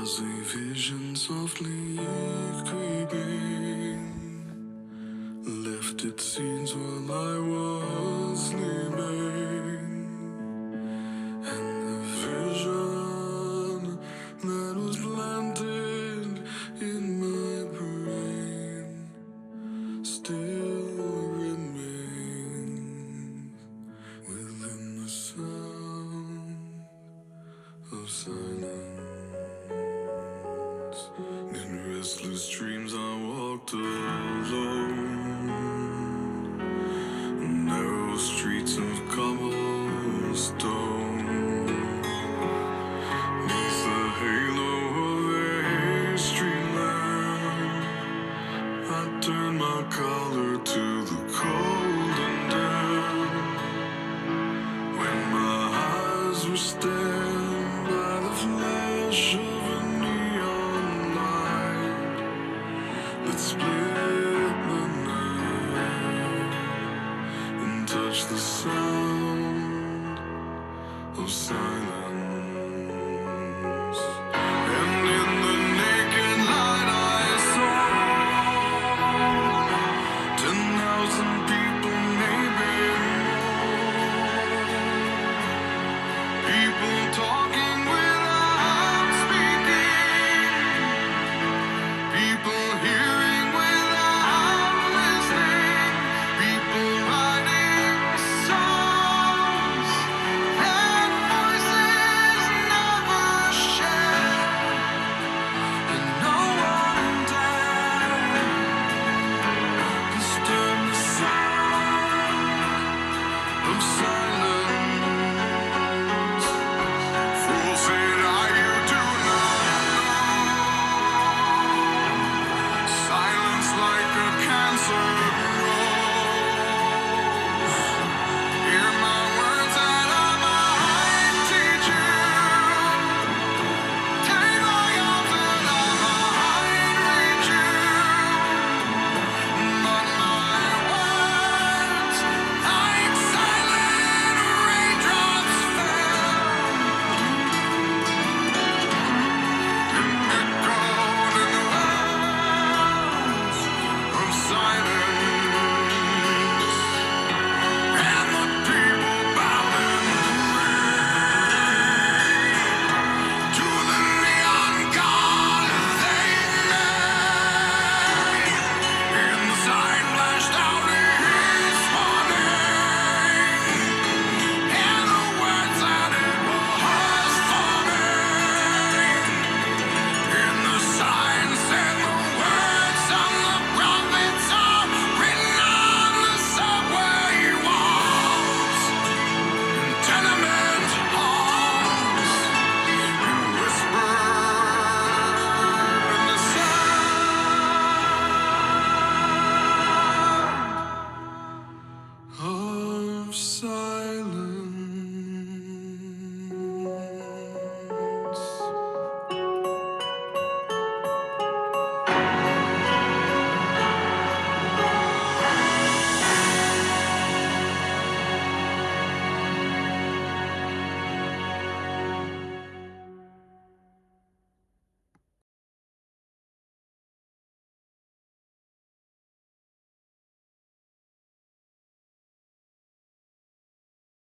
was a vision softly creeping, left its seeds while I was sleeping, and the vision that was planted in my brain still remains within the sound of silence. In restless dreams I walked alone, narrow streets of cobblestone, neath the halo of a street lamp. I turned my collar to the cold and damp, when my eyes were stabbed by the flash of a neon light that split the night and touched the sound of silence. And in the naked light I saw 10,000 people, maybe more. People talking without speaking, people hearing without listening, people writing songs that voices never share, and no one dared disturb the sound of silence. Fool said I, you do not know. Silence like a cancer grows. Hear my words and I might teach you. Take my arms and I might reach you. But my words, like silent raindrops, fell and echoed in the wells of silence. And the people bowed and prayed to the neon god they made. And the sign flashed out his warning, and the words that it was forming. And the sign said the words of the prophets are written on the subway walls and tenement halls, and whispered in the sound of silence.